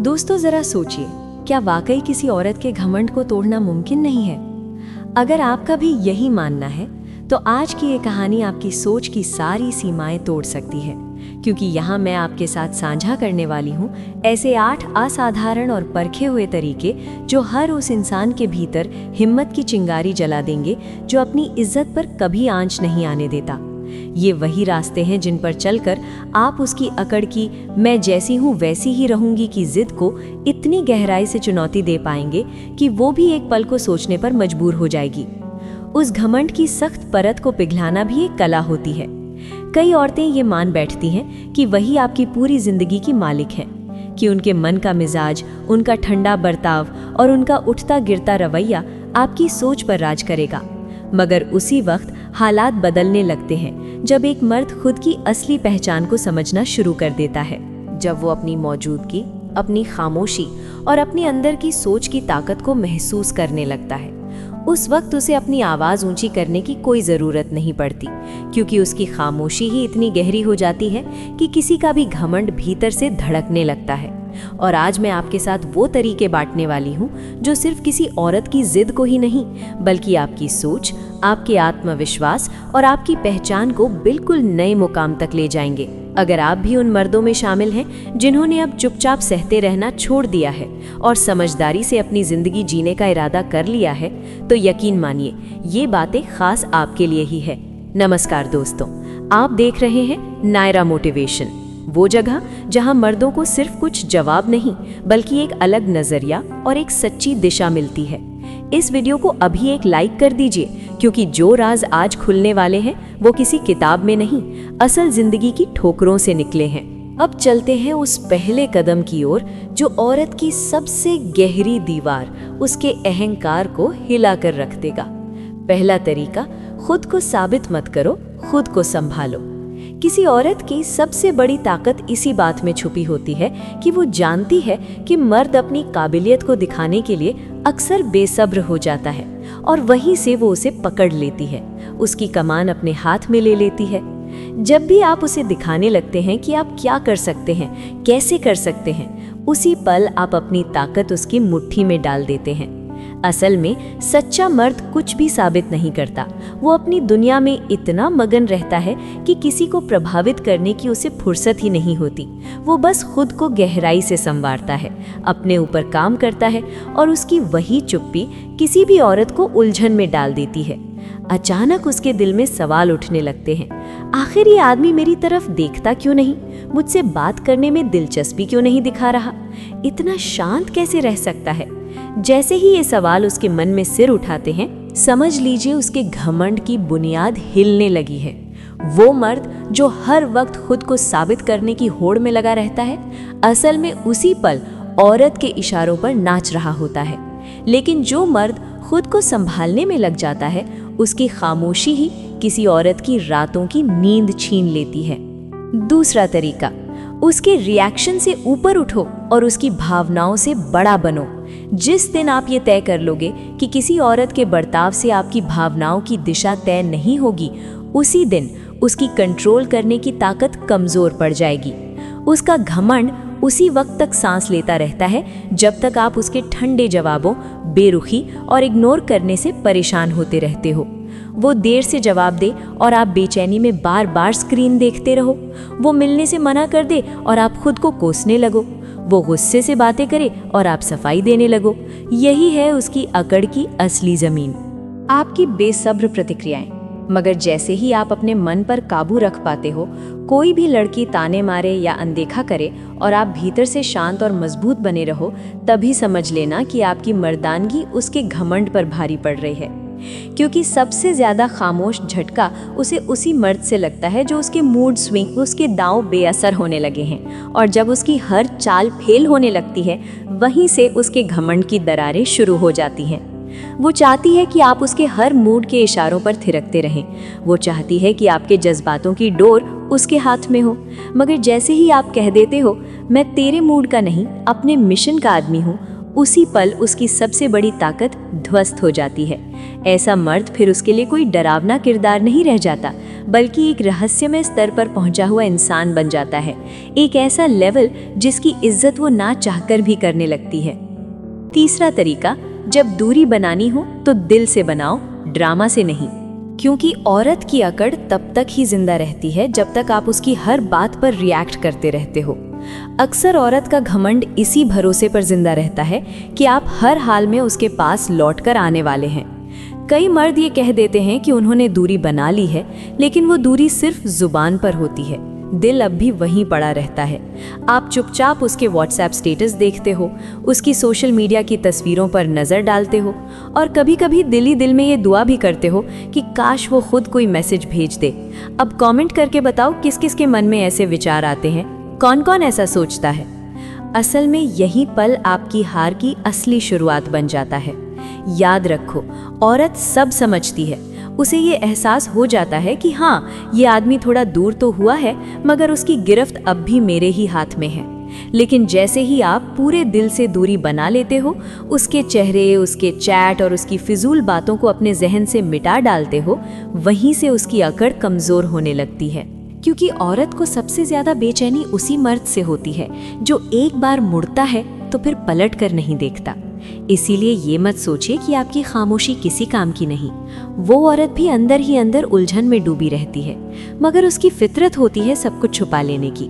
दोस्तों जरा सोचिए, क्या वाकई किसी औरत के घमंड को तोड़ना मुमकिन नहीं है? अगर आपका भी यही मानना है तो आज की ये कहानी आपकी सोच की सारी सीमाएं तोड़ सकती है, क्योंकि यहाँ मैं आपके साथ साझा करने वाली हूँ ऐसे 8 असाधारण और परखे हुए तरीके जो हर उस इंसान के भीतर हिम्मत की चिंगारी जला देंगे जो अपनी इज्जत पर कभी आंच नहीं आने देता। ये वही रास्ते हैं जिन पर चलकर आप उसकी अकड़ की मैं जैसी हूँ वैसी ही रहूंगी की जिद को इतनी गहराई से चुनौती दे पाएंगे कि वो भी एक पल को सोचने पर मजबूर हो जाएगी। उस घमंड की सख्त परत को पिघलाना भी एक कला होती है। कई औरतें ये मान बैठती हैं कि वही आपकी पूरी जिंदगी की मालिक हैं, कि उनके मन का मिजाज, उनका ठंडा बर्ताव और उनका उठता गिरता रवैया आपकी सोच पर राज करेगा। मगर उसी वक्त हालात बदलने लगते हैं जब एक मर्द खुद की असली पहचान को समझना शुरू कर देता है, जब वो अपनी मौजूदगी, अपनी खामोशी और अपनी अंदर की सोच की ताकत को महसूस करने लगता है। उस वक्त उसे अपनी आवाज़ ऊंची करने की कोई ज़रूरत नहीं पड़ती, क्योंकि उसकी खामोशी ही इतनी गहरी हो जाती है कि किसी का भी घमंड भीतर से धड़कने लगता है। और आज मैं आपके साथ वो तरीके बांटने वाली हूँ जो सिर्फ किसी औरत की जिद को ही नहीं, बल्कि आपकी सोच, आपके आत्मविश्वास और आपकी पहचान को बिल्कुल नए मुकाम तक ले जाएंगे। अगर आप भी उन मर्दों में शामिल हैं जिन्होंने अब चुपचाप सहते रहना छोड़ दिया है और समझदारी से अपनी जिंदगी जीने का इरादा कर लिया है, तो यकीन मानिए ये बातें खास आपके लिए ही है। नमस्कार दोस्तों, आप देख रहे हैं नायरा मोटिवेशन, वो जगह जहां मर्दों को सिर्फ कुछ जवाब नहीं बल्कि एक अलग नजरिया और एक सच्ची दिशा मिलती है। इस वीडियो को अभी एक लाइक कर दीजिए, क्योंकि जो राज आज खुलने वाले हैं वो किसी किताब में नहीं, असल जिंदगी की ठोकरों से निकले हैं। अब चलते हैं उस पहले कदम की ओर जो औरत की सबसे गहरी दीवार, उसके अहंकार को हिला कर रख देगा। पहला तरीका, खुद को साबित मत करो, खुद को संभालो। किसी औरत की सबसे बड़ी ताकत इसी बात में छुपी होती है कि वो जानती है कि मर्द अपनी काबिलियत को दिखाने के लिए अक्सर बेसब्र हो जाता है और वहीं से वो उसे पकड़ लेती है, उसकी कमान अपने हाथ में ले लेती है। जब भी आप उसे दिखाने लगते हैं कि आप क्या कर सकते हैं, कैसे कर सकते हैं, उसी पल आप अपनी ताकत उसकी मुट्ठी में डाल देते हैं। असल में सच्चा मर्द कुछ भी साबित नहीं करता, वो अपनी दुनिया में इतना मगन रहता है कि किसी को प्रभावित करने की उसे फुर्सत ही नहीं होती। वो बस खुद को गहराई से संवारता है, अपने ऊपर काम करता है और उसकी वही चुप्पी किसी भी औरत को उलझन में डाल देती है। अचानक उसके दिल में सवाल उठने लगते हैं, आखिर ये आदमी मेरी तरफ देखता क्यों नहीं, मुझसे बात करने में दिलचस्पी क्यों नहीं दिखा रहा, इतना शांत कैसे रह सकता है। जैसे ही ये सवाल उसके मन में सिर उठाते हैं, समझ लीजिए उसके घमंड की बुनियाद हिलने लगी है। वो मर्द जो हर वक्त खुद को साबित करने की होड़ में लगा रहता है, असल में उसी पल औरत के इशारों पर नाच रहा होता है। लेकिन जो मर्द खुद को संभालने में लग जाता है, उसकी खामोशी ही किसी औरत की रातों की नींद छीन लेती है। दूसरा तरीका, उसके रिएक्शन से ऊपर उठो और उसकी भावनाओं से बड़ा बनो। जिस दिन आप ये तय कर लोगे कि किसी औरत के बर्ताव से आपकी भावनाओं की दिशा तय नहीं होगी, उसी दिन उसकी कंट्रोल करने की ताकत कमजोर पड़ जाएगी। उसका घमंड उसी वक्त तक सांस लेता रहता है जब तक आप उसके ठंडे जवाबों, बेरुखी और इग्नोर करने से परेशान होते रहते हो। वो देर से जवाब दे और आप बेचैनी में बार बार स्क्रीन देखते रहो। वो मिलने से मना कर दे और आप खुद को कोसने लगो। वो गुस्से से बातें करे और आप सफाई देने लगो। यही है उसकी अकड़ की असली जमीन, आपकी बेसब्र प्रतिक्रियाएं। मगर जैसे ही आप अपने मन पर काबू रख पाते हो, कोई भी लड़की ताने मारे या अनदेखा करे और आप भीतर से शांत और मजबूत बने रहो, तभी समझ लेना कि आपकी मर्दानगी उसके घमंड पर भारी पड़ रही है। क्योंकि सबसे ज्यादा खामोश झटका उसे उसी मर्द से लगता है जो उसके मूड स्विंग, उसके दांव बेअसर होने लगे हैं। और जब उसकी हर चाल फेल होने लगती है, वहीं से उसके घमंड की दरारें शुरू हो जाती हैं। वो चाहती है कि आप उसके हर मूड के इशारों पर थिरकते रहें। वो चाहती है कि आपके जज्बातों की डोर उसके हाथ में हो। मगर जैसे ही आप कह देते हो, मैं तेरे मूड का नहीं, अपने मिशन का आदमी हूँ, उसी पल उसकी सबसे बड़ी ताकत ध्वस्त हो जाती है। ऐसा मर्द फिर उसके लिए कोई डरावना किरदार नहीं रह जाता, बल्कि एक रहस्यमय स्तर पर पहुंचा हुआ इंसान बन जाता है, एक ऐसा लेवल जिसकी इज्जत वो ना चाहकर भी करने लगती है। तीसरा तरीका, जब दूरी बनानी हो तो दिल से बनाओ, ड्रामा से नहीं। क्योंकि औरत की अकड़ तब तक ही जिंदा रहती है जब तक आप उसकी हर बात पर रिएक्ट करते रहते हो। अक्सर औरत का घमंड इसी भरोसे पर जिंदा रहता है कि आप हर हाल में उसके पास लौटकर आने वाले हैं। कई मर्द ये कह देते हैं कि उन्होंने दूरी बना ली है, लेकिन वो दूरी सिर्फ जुबान पर होती है, दिल अब भी वहीं पड़ा रहता है। आप चुपचाप उसके व्हाट्सएप स्टेटस देखते हो, उसकी सोशल मीडिया की तस्वीरों पर नज़र डालते हो, और कभी कभी दिल ही दिल में ये दुआ भी करते हो कि काश वो खुद कोई मैसेज भेज दे। अब कमेंट करके बताओ किस किस के मन में ऐसे विचार आते हैं, कौन कौन ऐसा सोचता है। असल में यही पल आपकी हार की असली शुरुआत बन जाता है। याद रखो, औरत सब समझती है। उसे ये एहसास हो जाता है कि हाँ, ये आदमी थोड़ा दूर तो हुआ है, मगर उसकी गिरफ्त अब भी मेरे ही हाथ में है। लेकिन जैसे ही आप पूरे दिल से दूरी बना लेते हो, उसके चेहरे, उसके चैट और उसकी फिजूल बातों को अपने जहन से मिटा डालते हो, वहीं से उसकी अकड़ कमज़ोर होने लगती है। क्योंकि औरत को सबसे ज़्यादा बेचैनी उसी मर्द से होती है जो एक बार मुड़ता है तो फिर पलट कर नहीं देखता। इसीलिए ये मत सोचिए कि आपकी खामोशी किसी काम की नहीं। वो औरत भी अंदर ही अंदर उलझन में डूबी रहती है, मगर उसकी फितरत होती है सब कुछ छुपा लेने की।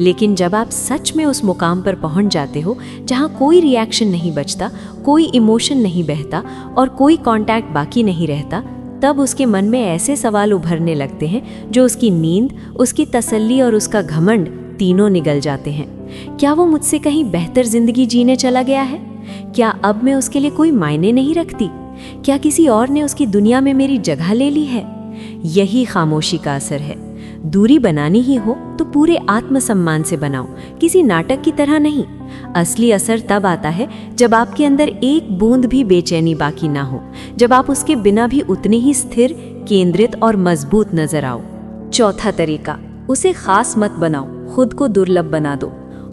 लेकिन जब आप सच में उस मुकाम पर पहुंच जाते हो जहां कोई रिएक्शन नहीं बचता, कोई इमोशन नहीं बहता और कोई कांटेक्ट बाकी नहीं रहता, तब उसके मन में ऐसे सवाल उभरने लगते हैं जो उसकी नींद, उसकी तसल्ली और उसका घमंड तीनों निगल जाते हैं। क्या वो मुझसे कहीं बेहतर जिंदगी जीने चला गया है? क्या अब मैं उसके लिए कोई मायने नहीं रखती? क्या किसी और ने उसकी दुनिया में मेरी जगह ले ली है? यही खामोशी का असर है। दूरी बनानी ही हो तो पूरे आत्मसम्मान से बनाओ, किसी नाटक की तरह नहीं। असली असर तब आता है जब आपके अंदर एक बूंद भी बेचैनी बाकी ना हो, जब आप उसके बिना भी उतने ही स्थिर, केंद्रित और मजबूत नजर आओ। चौथा तरीका, उसे खास मत बनाओ, खुद को दुर्लभ बना दो।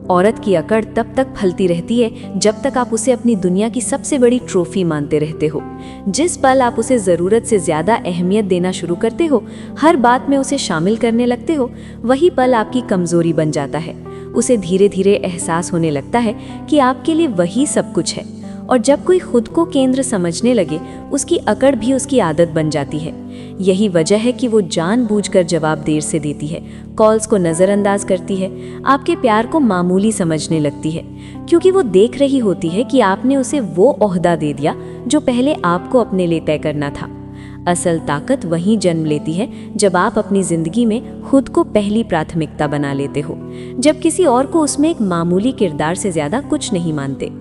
औरत की अकड़ तब तक फलती रहती है जब तक आप उसे अपनी दुनिया की सबसे बड़ी ट्रॉफी मानते रहते हो। जिस पल आप उसे ज़रूरत से ज़्यादा अहमियत देना शुरू करते हो, हर बात में उसे शामिल करने लगते हो, वही पल आपकी कमज़ोरी बन जाता है। उसे धीरे धीरे एहसास होने लगता है कि आपके लिए वही सब कुछ है। और जब कोई खुद को केंद्र समझने लगे, उसकी अकड़ भी उसकी आदत बन जाती है। यही वजह है कि वो जानबूझकर जवाब देर से देती है, कॉल्स को नज़रअंदाज करती है, आपके प्यार को मामूली समझने लगती है, क्योंकि वो देख रही होती है कि आपने उसे वो ओहदा दे दिया जो पहले आपको अपने लिए तय करना था। असल ताकत वहीं जन्म लेती है जब आप अपनी जिंदगी में खुद को पहली प्राथमिकता बना लेते हो, जब किसी और को उसमें एक मामूली किरदार से ज्यादा कुछ नहीं मानते।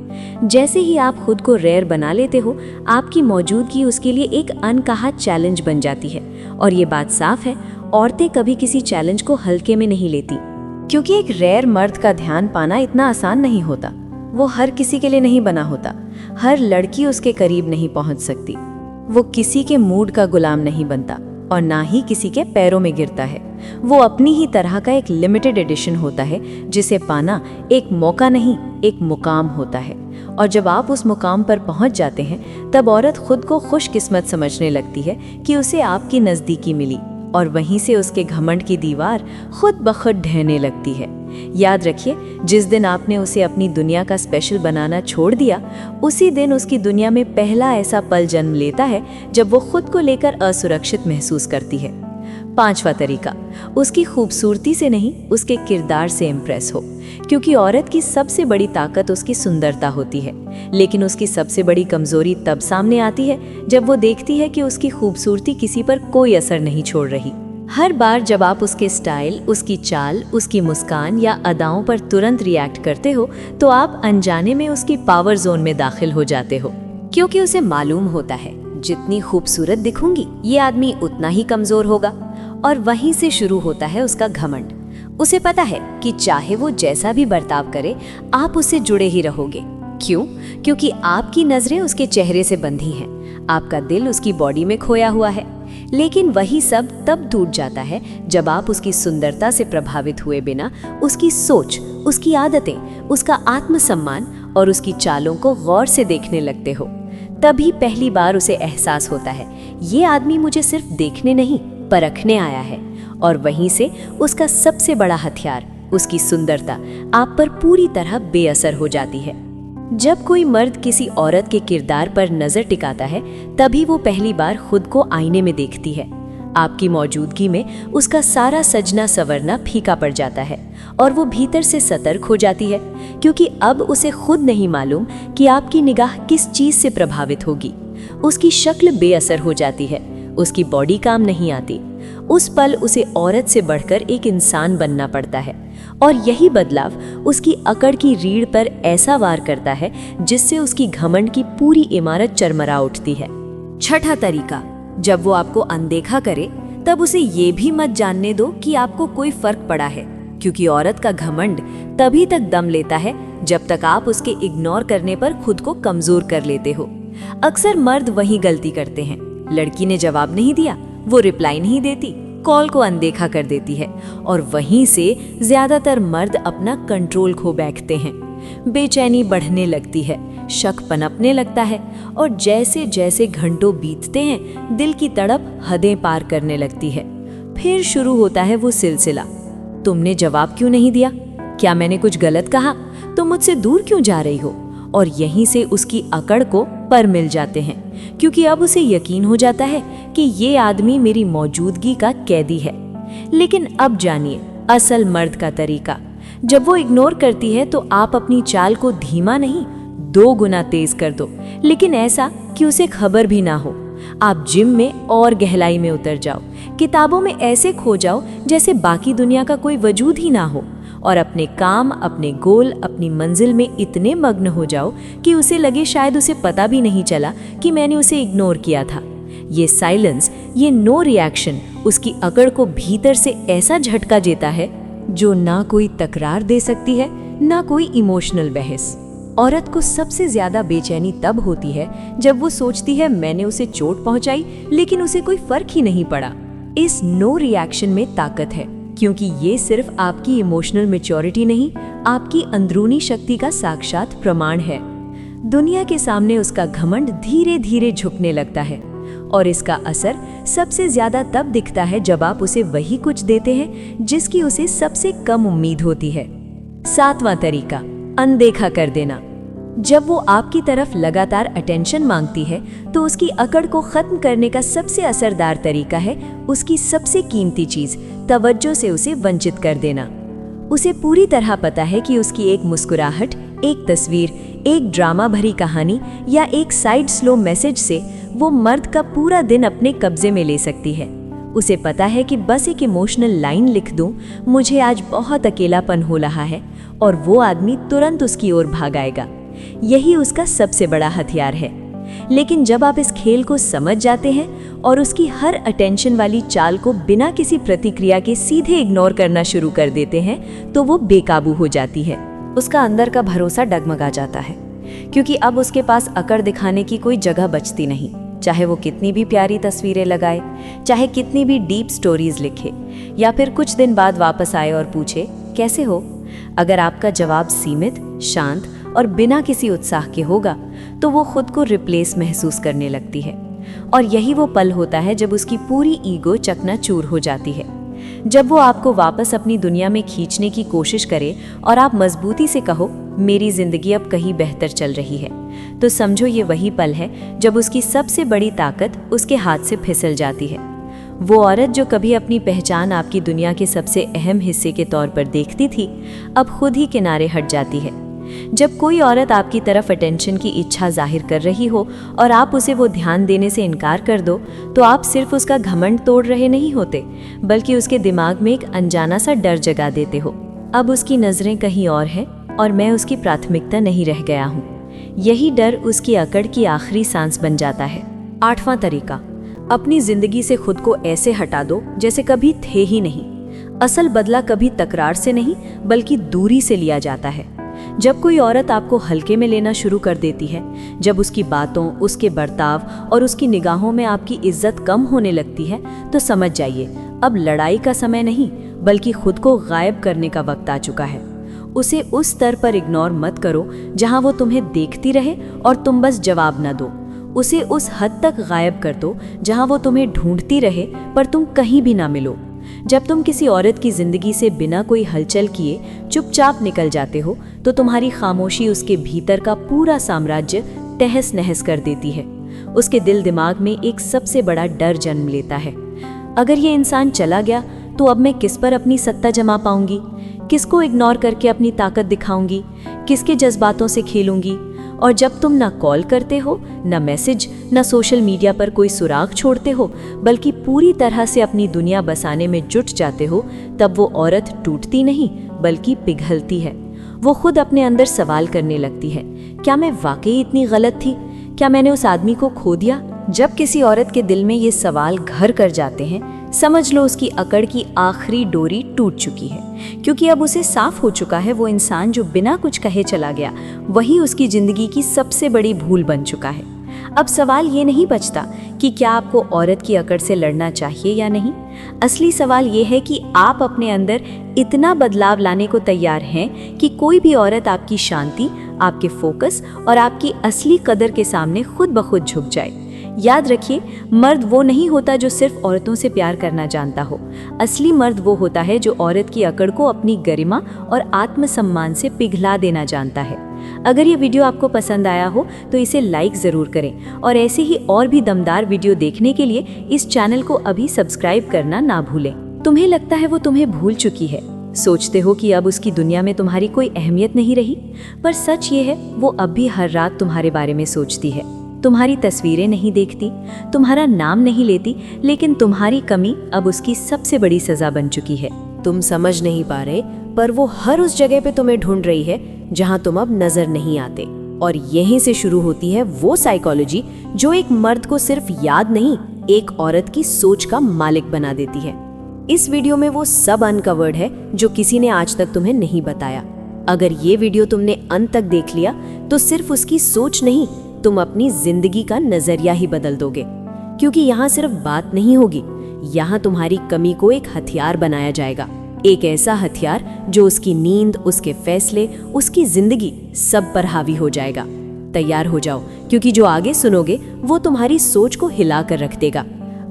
जैसे ही आप खुद को रेयर बना लेते हो, आपकी मौजूदगी उसके लिए एक अनकहा चैलेंज बन जाती है। और ये बात साफ है, औरतें कभी किसी चैलेंज को हल्के में नहीं लेती, क्योंकि एक रेयर मर्द का ध्यान पाना इतना आसान नहीं होता। वो हर किसी के लिए नहीं बना होता, हर लड़की उसके करीब नहीं पहुंच सकती। वो किसी के मूड का गुलाम नहीं बनता और ना ही किसी के पैरों में गिरता है। वो अपनी ही तरह का एक लिमिटेड एडिशन होता है, जिसे पाना एक मौका नहीं, एक मुकाम होता है। और जब आप उस मुकाम पर पहुंच जाते हैं, तब औरत खुद को खुशकिस्मत समझने लगती है कि उसे आपकी नज़दीकी मिली, और वहीं से उसके घमंड की दीवार खुद ब खुद ढहने लगती है। याद रखिए, जिस दिन आपने उसे अपनी दुनिया का स्पेशल बनाना छोड़ दिया, उसी दिन उसकी दुनिया में पहला ऐसा पल जन्म लेता है जब वो खुद को लेकर असुरक्षित महसूस करती है। पांचवा तरीका, उसकी खूबसूरती से नहीं, उसके किरदार से इम्प्रेस हो। क्योंकि औरत की सबसे बड़ी ताकत उसकी सुंदरता होती है, लेकिन उसकी सबसे बड़ी कमजोरी तब सामने आती है जब वो देखती है कि उसकी खूबसूरती किसी पर कोई असर नहीं छोड़ रही। हर बार जब आप उसके स्टाइल, उसकी चाल, उसकी मुस्कान या अदाओं पर तुरंत रिएक्ट करते हो, तो आप अनजाने में उसकी पावर जोन में दाखिल हो जाते हो। क्योंकि उसे मालूम होता है, जितनी खूबसूरत दिखूंगी, ये आदमी उतना ही कमजोर होगा। और वहीं से शुरू होता है उसका घमंड। उसे पता है कि चाहे वो जैसा भी बर्ताव करे, आप उससे जुड़े ही रहोगे। क्यों? क्योंकि आपकी नजरें उसके चेहरे से बंधी हैं, आपका दिल उसकी बॉडी में खोया हुआ है। लेकिन वही सब तब टूट जाता है जब आप उसकी सुंदरता से प्रभावित हुए बिना उसकी सोच, उसकी आदतें, उसका आत्मसम्मान और उसकी चालों को गौर से देखने लगते हो, तभी पहली बार उसे एहसास होता है ये आदमी मुझे सिर्फ देखने नहीं परखने आया है। और वहीं से उसका सबसे बड़ा हथियार, उसकी सुंदरता, आप पर पूरी तरह बेअसर हो जाती है। जब कोई मर्द किसी औरत के किरदार पर नजर टिकाता है, तभी वो पहली बार खुद को आईने में देखती है। आपकी मौजूदगी में उसका सारा सजना संवरना फीका पड़ जाता है और वो भीतर से सतर्क हो जाती है, क्योंकि अब उसे खुद नहीं मालूम कि आपकी निगाह किस चीज से प्रभावित होगी। उसकी शक्ल बेअसर हो जाती है, उसकी बॉडी काम नहीं आती। उस पल उसे औरत से बढ़कर एक इंसान बनना पड़ता है, और यही बदलाव उसकी अकड़ की रीढ़ पर ऐसा वार करता है जिससे उसकी घमंड की पूरी इमारत चरमरा उठती है। छठा तरीका, जब वो आपको अनदेखा करे तब उसे ये भी मत जानने दो कि आपको कोई फर्क पड़ा है, क्योंकि औरत का घमंड तभी तक दम लेता है जब तक आप उसके इग्नोर करने पर खुद को कमजोर कर लेते हो। अक्सर मर्द वही गलती करते हैं। लड़की ने जवाब नहीं दिया, वो रिप्लाई नहीं देती, कॉल को अनदेखा कर देती है, और वहीं से ज्यादातर मर्द अपना कंट्रोल खो बैठते हैं। बेचैनी बढ़ने लगती है, शक पनपने लगता है, और जैसे जैसे घंटों बीतते हैं दिल की तड़प हदें पार करने लगती है। फिर शुरू होता है वो सिलसिला, तुमने जवाब क्यों नहीं दिया? क्या मैंने कुछ गलत कहा? तुम मुझसे दूर क्यों जा रही हो? और यहीं से उसकी अकड़ को पर मिल जाते हैं, क्योंकि अब उसे यकीन हो जाता है कि ये आदमी मेरी मौजूदगी का कैदी है। लेकिन अब जानिए असल मर्द का तरीका। जब वो इग्नोर करती है तो आप अपनी चाल को धीमा नहीं 2 गुना तेज कर दो, लेकिन ऐसा कि उसे खबर भी ना हो। आप जिम में और गहराई में उतर जाओ, किताबों में ऐसे खो जाओ जैसे बाकी दुनिया का कोई वजूद ही ना हो, और अपने काम, अपने गोल, अपनी मंजिल में इतने मग्न हो जाओ कि उसे लगे शायद उसे पता भी नहीं चला कि मैंने उसे इग्नोर किया था। ये साइलेंस, ये नो रिएक्शन उसकी अकड़ को भीतर से ऐसा झटका देता है जो ना कोई तकरार दे सकती है, ना कोई इमोशनल बहस। औरत को सबसे ज्यादा बेचैनी तब होती है जब वो सोचती है मैंने उसे चोट पहुंचाई लेकिन उसे कोई फर्क ही नहीं पड़ा। इस नो रिएक्शन में ताकत है, क्योंकि ये सिर्फ आपकी इमोशनल मैच्योरिटी नहीं, आपकी अंदरूनी शक्ति का साक्षात प्रमाण है। दुनिया के सामने उसका घमंड धीरे धीरे झुकने लगता है, और इसका असर सबसे ज्यादा तब दिखता है जब आप उसे वही कुछ देते हैं जिसकी उसे सबसे कम उम्मीद होती है। 7वां तरीका, अनदेखा कर देना। जब वो आपकी तरफ लगातार अटेंशन मांगती है तो उसकी अकड़ को खत्म करने का सबसे असरदार तरीका है उसकी सबसे कीमती चीज, तवज्जो से उसे वंचित कर देना। उसे पूरी तरह पता है कि उसकी एक मुस्कुराहट, एक तस्वीर, एक ड्रामा भरी कहानी या एक साइड स्लो मैसेज से वो मर्द का पूरा दिन अपने कब्जे में ले सकती है। उसे पता है कि बस एक इमोशनल लाइन लिख दूं, मुझे आज बहुत अकेलापन हो रहा है, और वो आदमी तुरंत उसकी ओर भाग आएगा। यही उसका सबसे बड़ा हथियार है। लेकिन जब आप इस खेल को समझ जाते हैं और उसकी हर अटेंशन वाली चाल को बिना किसी प्रतिक्रिया के सीधे इग्नोर करना शुरू कर देते हैं, तो वो बेकाबू हो जाती है। उसका अंदर का भरोसा डगमगा जाता है, क्योंकि अब उसके पास अकड़ दिखाने की कोई जगह बचती नहीं। चाहे वो कितनी भी प्यारी तस्वीरें लगाए, चाहे कितनी भी डीप स्टोरीज लिखे, या फिर कुछ दिन बाद वापस आए और पूछे कैसे हो। अगर आपका जवाब सीमित, शांत और बिना किसी उत्साह के होगा तो वो खुद को रिप्लेस महसूस करने लगती है। और यही वो पल होता है जब उसकी पूरी ईगो चकनाचूर हो जाती है। जब वो आपको वापस अपनी दुनिया में खींचने की कोशिश करे और आप मजबूती से कहो मेरी जिंदगी अब कहीं बेहतर चल रही है, तो समझो ये वही पल है जब उसकी सबसे बड़ी ताकत उसके हाथ से फिसल जाती है। वो औरत जो कभी अपनी पहचान आपकी दुनिया के सबसे अहम हिस्से के तौर पर देखती थी, अब खुद ही किनारे हट जाती है। जब कोई औरत आपकी तरफ अटेंशन की इच्छा जाहिर कर रही हो और आप उसे वो ध्यान देने से इनकार कर दो, तो आप सिर्फ उसका घमंड तोड़ रहे नहीं होते, बल्कि उसके दिमाग में एक अनजाना सा डर जगा देते हो। अब उसकी नजरें कहीं और हैं और मैं उसकी प्राथमिकता नहीं रह गया हूँ। यही डर उसकी अकड़ की आखिरी सांस बन जाता है। 8वां तरीका, अपनी जिंदगी से खुद को ऐसे हटा दो जैसे कभी थे ही नहीं। असल बदला कभी तकरार से नहीं बल्कि दूरी से लिया जाता है। जब कोई औरत आपको हल्के में लेना शुरू कर देती है, जब उसकी बातों, उसके बर्ताव और उसकी निगाहों में आपकी इज्जत कम होने लगती है, तो समझ जाइए अब लड़ाई का समय नहीं बल्कि खुद को गायब करने का वक्त आ चुका है। उसे उस स्तर पर इग्नोर मत करो जहां वो तुम्हें देखती रहे और तुम बस जवाब न दो। उसे उस हद तक गायब कर दो जहां वो तुम्हें ढूंढती रहे पर तुम कहीं भी ना मिलो। जब तुम किसी औरत की जिंदगी से बिना कोई हलचल किए चुपचाप निकल जाते हो तो तुम्हारी खामोशी उसके भीतर का पूरा साम्राज्य तहस नहस कर देती है। उसके दिल दिमाग में एक सबसे बड़ा डर जन्म लेता है, अगर ये इंसान चला गया तो अब मैं किस पर अपनी सत्ता जमा पाऊंगी, किसको इग्नोर करके अपनी ताकत दिखाऊंगी, किसके जज्बातों से खेलूंगी। और जब तुम ना कॉल करते हो, ना मैसेज, ना सोशल मीडिया पर कोई सुराग छोड़ते हो, बल्कि पूरी तरह से अपनी दुनिया बसाने में जुट जाते हो, तब वो औरत टूटती नहीं बल्कि पिघलती है। वो खुद अपने अंदर सवाल करने लगती है, क्या मैं वाकई इतनी गलत थी? क्या मैंने उस आदमी को खो दिया? जब किसी औरत के दिल में ये सवाल घर कर जाते हैं, समझ लो उसकी अकड़ की आखिरी डोरी टूट चुकी है, क्योंकि अब उसे साफ हो चुका है वो इंसान जो बिना कुछ कहे चला गया वही उसकी जिंदगी की सबसे बड़ी भूल बन चुका है। अब सवाल ये नहीं बचता कि क्या आपको औरत की अकड़ से लड़ना चाहिए या नहीं। असली सवाल ये है कि आप अपने अंदर इतना बदलाव लाने को तैयार हैं कि कोई भी औरत आपकी शांति, आपके फोकस और आपकी असली कदर के सामने खुद ब खुद झुक जाए। याद रखिए, मर्द वो नहीं होता जो सिर्फ औरतों से प्यार करना जानता हो। असली मर्द वो होता है जो औरत की अकड़ को अपनी गरिमा और आत्मसम्मान से पिघला देना जानता है। अगर ये वीडियो आपको पसंद आया हो तो इसे लाइक ज़रूर करें और ऐसे ही और भी दमदार वीडियो देखने के लिए इस चैनल को अभी सब्सक्राइब करना ना भूलें। तुम्हें लगता है वो तुम्हें भूल चुकी है, सोचते हो कि अब उसकी दुनिया में तुम्हारी कोई अहमियत नहीं रही, पर सच ये है वो अब भी हर रात तुम्हारे बारे में सोचती है। तुम्हारी तस्वीरें नहीं देखती, तुम्हारा नाम नहीं लेती, लेकिन तुम्हारी कमी अब उसकी सबसे बड़ी सजा बन चुकी है। तुम समझ नहीं पा रहे, पर वो हर उस जगह पे तुम्हें ढूंढ रही है जहां तुम अब नजर नहीं आते। और यहीं से शुरू होती है वो साइकोलॉजी जो एक मर्द को सिर्फ याद नहीं, एक औरत की सोच का मालिक बना देती है। इस वीडियो में वो सब अनकवर्ड है जो किसी ने आज तक तुम्हें नहीं बताया। अगर ये वीडियो तुमने अंत तक देख लिया तो सिर्फ उसकी सोच नहीं, तुम अपनी जिंदगी का नजरिया ही बदल दोगे। क्योंकि यहाँ सिर्फ बात नहीं होगी, यहाँ तुम्हारी कमी को एक हथियार बनाया जाएगा, एक ऐसा हथियार जो उसकी नींद, उसके फैसले, उसकी जिंदगी सब पर हावी हो जाएगा। तैयार हो जाओ, क्योंकि जो आगे सुनोगे वो तुम्हारी सोच को हिला कर रख देगा।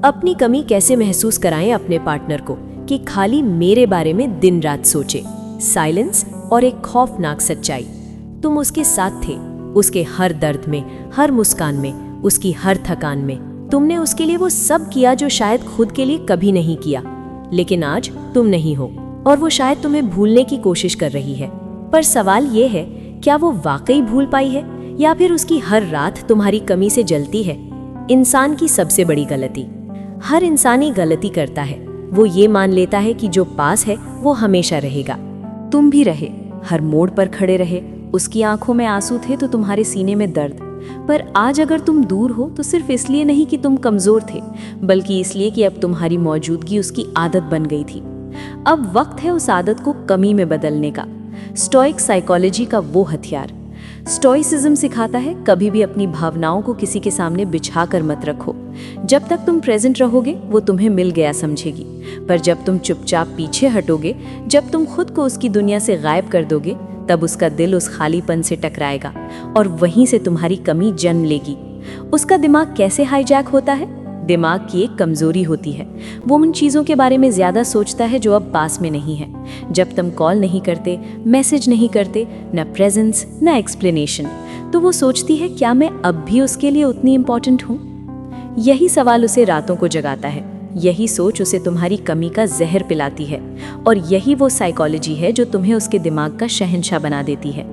अपनी कमी कैसे महसूस कराएं अपने पार्टनर को कि खाली मेरे बारे में दिन रात सोचे। साइलेंस और एक खौफनाक सच्चाई, तुम उसके साथ थे, उसके हर दर्द में, हर मुस्कान में, उसकी हर थकान में। तुमने उसके लिए वो सब किया जो शायद खुद के लिए कभी नहीं किया। लेकिन आज तुम नहीं हो और वो शायद तुम्हें भूलने की कोशिश कर रही है। पर सवाल ये है, क्या वो वाकई भूल पाई है या फिर उसकी हर रात तुम्हारी कमी से जलती है? इंसान की सबसे बड़ी गलती, हर इंसान ही गलती करता है, वो ये मान लेता है कि जो पास है वो हमेशा रहेगा। तुम भी रहे, हर मोड़ पर खड़े रहे, उसकी आंखों में आंसू थे तो तुम्हारे सीने में दर्द। पर आज अगर तुम दूर हो तो सिर्फ इसलिए नहीं कि तुम कमजोर थे, बल्कि इसलिए कि अब तुम्हारी मौजूदगी उसकी आदत बन गई थी। अब वक्त है उस आदत को कमी में बदलने का। स्टोइक साइकोलॉजी का वो हथियार। स्टोइसिज्म सिखाता है कभी भी अपनी भावनाओं को किसी के सामने बिछा कर मत रखो। जब तक तुम प्रेजेंट रहोगे वो तुम्हें मिल गया समझेगी, पर जब तुम चुपचाप पीछे हटोगे, जब तुम खुद को उसकी दुनिया से गायब कर दोगे, तब उसका दिल उस खालीपन से टकराएगा और वहीं से तुम्हारी कमी जन्म लेगी। उसका दिमाग कैसे हाईजैक होता है? दिमाग की एक कमजोरी होती है, वो उन चीज़ों के बारे में ज़्यादा सोचता है जो अब पास में नहीं है। जब तुम कॉल नहीं करते, मैसेज नहीं करते, न प्रेजेंस न एक्सप्लेनेशन, तो वो सोचती है क्या मैं अब भी उसके लिए उतनी इम्पोर्टेंट हूँ? यही सवाल उसे रातों को जगाता है, यही सोच उसे तुम्हारी कमी का जहर पिलाती है, और यही वो साइकोलॉजी है जो तुम्हें उसके दिमाग का शहंशाह बना देती है।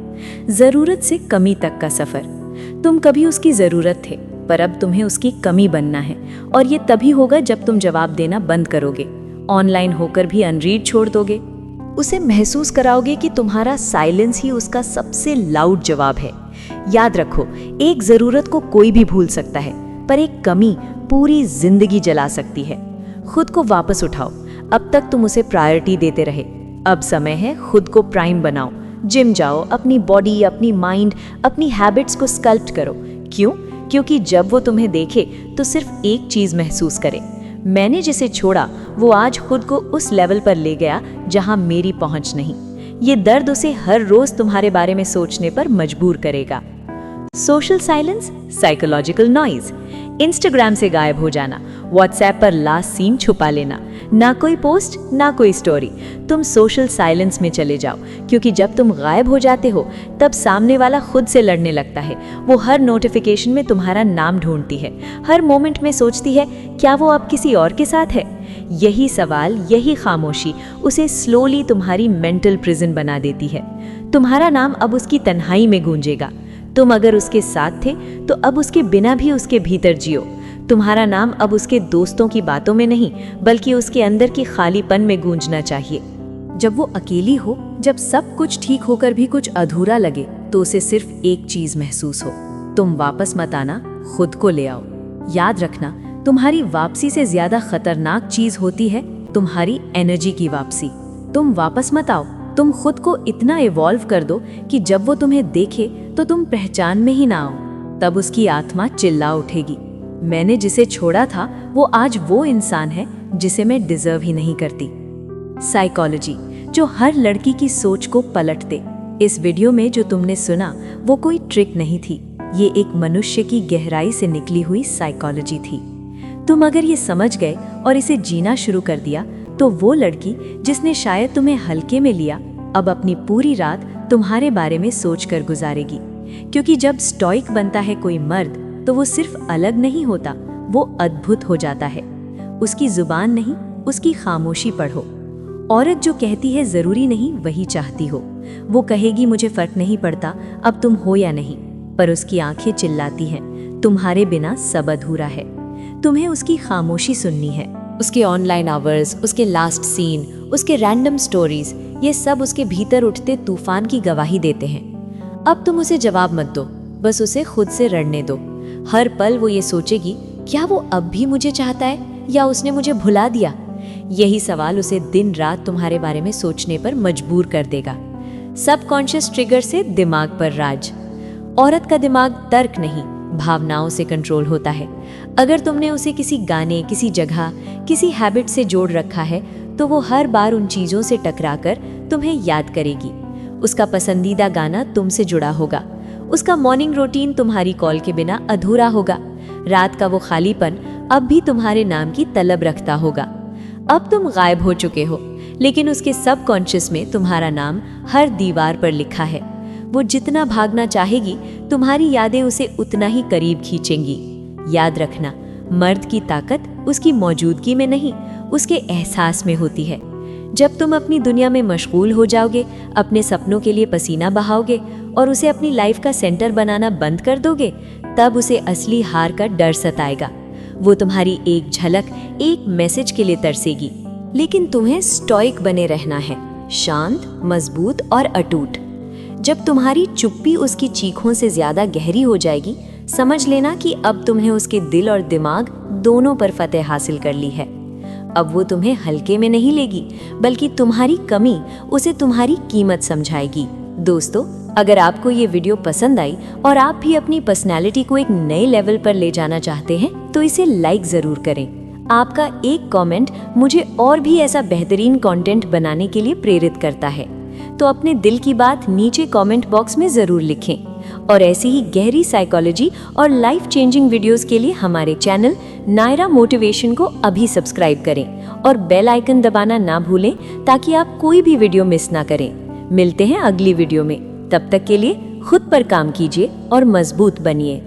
ज़रूरत से कमी तक का सफ़र। तुम कभी उसकी ज़रूरत थे, पर अब तुम्हें उसकी कमी बनना है, और ये तभी होगा जब तुम जवाब देना बंद करोगे, ऑनलाइन होकर भी अनरीड छोड़ दोगे। उसे महसूस कराओगे कि तुम्हारा साइलेंस ही उसका सबसे लाउड जवाब है। याद रखो, एक ज़रूरत को कोई भी भूल सकता है, पर एक कमी पूरी जिंदगी जला सकती है। खुद को वापस उठाओ। अब तक तुम उसे प्रायोरिटी देते रहे, अब समय है खुद को प्राइम बनाओ। जिम जाओ, अपनी बॉडी, अपनी माइंड, अपनी हैबिट्स को स्कल्प्ट करो। क्यों? क्योंकि जब वो तुम्हें देखे तो सिर्फ एक चीज़ महसूस करे, मैंने जिसे छोड़ा वो आज खुद को उस लेवल पर ले गया जहां मेरी पहुंच नहीं। ये दर्द उसे हर रोज तुम्हारे बारे में सोचने पर मजबूर करेगा। Social silence, psychological noise, Instagram से गायब हो जाना, व्हाट्सएप पर लास्ट सीन छुपा लेना, ना कोई पोस्ट ना कोई स्टोरी, तुम सोशल साइलेंस में चले जाओ, क्योंकि जब तुम गायब हो जाते हो तब सामने वाला खुद से लड़ने लगता है। वो हर नोटिफिकेशन में तुम्हारा नाम ढूंढती है, हर मोमेंट में सोचती है क्या वो अब किसी और के साथ है। यही सवाल, यही खामोशी उसे स्लोली तुम्हारी मेंटल प्रिजन बना देती है। तुम्हारा नाम अब उसकी तन्हाई में गूंजेगा। तुम अगर उसके साथ थे तो अब उसके बिना भी उसके भीतर जियो। तुम्हारा नाम अब उसके दोस्तों की बातों में नहीं बल्कि उसके अंदर की खालीपन में गूंजना चाहिए। जब वो अकेली हो, जब सब कुछ ठीक होकर भी कुछ अधूरा लगे, तो उसे सिर्फ एक चीज महसूस हो, तुम वापस मत आना, खुद को ले आओ। याद रखना, तुम्हारी वापसी से ज्यादा खतरनाक चीज होती है तुम्हारी एनर्जी की वापसी। तुम वापस मत आओ, तुम खुद को इतना इवॉल्व कर दो कि जब वो तुम्हें देखे तो तुम पहचान में ही ना आओ। तब उसकी आत्मा चिल्ला उठेगी, मैंने जिसे छोड़ा था वो आज वो इंसान है जिसे मैं डिजर्व ही नहीं करती। साइकोलॉजी जो हर लड़की की सोच को पलट दे। इस वीडियो में जो तुमने सुना वो कोई ट्रिक नहीं थी, ये एक मनुष्य की गहराई से निकली हुई साइकोलॉजी थी। तुम अगर ये समझ गए और इसे जीना शुरू कर दिया तो वो लड़की जिसने शायद तुम्हें हल्के में लिया अब अपनी पूरी रात तुम्हारे बारे में सोचकर गुजारेगी। क्योंकि जब स्टॉइक बनता है कोई मर्द तो वो सिर्फ अलग नहीं होता, वो अद्भुत हो जाता है। उसकी जुबान नहीं, उसकी खामोशी पढ़ो। औरत जो कहती है जरूरी नहीं वही चाहती हो, वो कहेगी मुझे फर्क नहीं पड़ता अब तुम हो या नहीं, पर उसकी आंखें चिल्लाती हैं तुम्हारे बिना सब अधूरा है। तुम्हें उसकी खामोशी सुननी है। उसके ऑनलाइन आवर्स, उसके लास्ट सीन, उसके रैंडम स्टोरीज, ये सब उसके भीतर उठते तूफान की गवाही देते हैं। अब तुम उसे जवाब मत दो, बस उसे खुद से लड़ने दो। हर पल वो ये सोचेगी, क्या वो अब भी मुझे चाहता है या उसने मुझे भुला दिया? यही सवाल उसे दिन रात तुम्हारे बारे में सोचने पर मजबूर कर देगा। सबकॉन्शियस ट्रिगर से दिमाग पर राज। औरत का दिमाग तर्क नहीं, भावनाओं से कंट्रोल होता है। अगर तुमने उसे किसी गाने, किसी जगह, किसी हैबिट से जोड़ रखा है तो वो हर बार उन चीजों से टकराकर तुम्हें याद करेगी। उसका पसंदीदा गाना तुमसे जुड़ा होगा, उसका मॉर्निंग रूटीन तुम्हारी कॉल के बिना अधूरा होगा, रात का वो खालीपन अब भी तुम्हारे नाम की तलब रखता होगा। अब तुम गायब हो चुके हो, लेकिन उसके सबकॉन्शियस में तुम्हारा नाम हर दीवार पर लिखा है। वो जितना भागना चाहेगी तुम्हारी यादें उसे उतना ही करीब खींचेंगी। याद रखना, मर्द की ताकत उसकी मौजूदगी में नहीं, उसके एहसास में होती है। जब तुम अपनी दुनिया में मशगूल हो जाओगे, अपने सपनों के लिए पसीना बहाओगे और उसे अपनी लाइफ का सेंटर बनाना बंद कर दोगे, तब उसे असली हार का डर सताएगा। वो तुम्हारी एक झलक, एक मैसेज के लिए तरसेगी। लेकिन तुम्हें स्टॉइक बने रहना है, शांत, मजबूत और अटूट। जब तुम्हारी चुप्पी उसकी चीखों से ज्यादा गहरी हो जाएगी, समझ लेना कि अब तुम्हें उसके दिल और दिमाग दोनों पर फतेह हासिल कर ली है। अब वो तुम्हें हल्के में नहीं लेगी, बल्कि तुम्हारी कमी उसे तुम्हारी कीमत समझाएगी। दोस्तों, अगर आपको ये वीडियो पसंद आई और आप भी अपनी पर्सनैलिटी को एक नए लेवल पर ले जाना चाहते हैं तो इसे लाइक जरूर करें। आपका एक कमेंट मुझे और भी ऐसा बेहतरीन कंटेंट बनाने के लिए प्रेरित करता है, तो अपने दिल की बात नीचे कमेंट बॉक्स में जरूर लिखें। और ऐसी ही गहरी साइकोलॉजी और लाइफ चेंजिंग वीडियोस के लिए हमारे चैनल नायरा मोटिवेशन को अभी सब्सक्राइब करें और बेल आइकन दबाना ना भूलें ताकि आप कोई भी वीडियो मिस ना करें। मिलते हैं अगली वीडियो में, तब तक के लिए खुद पर काम कीजिए और मजबूत बनिए।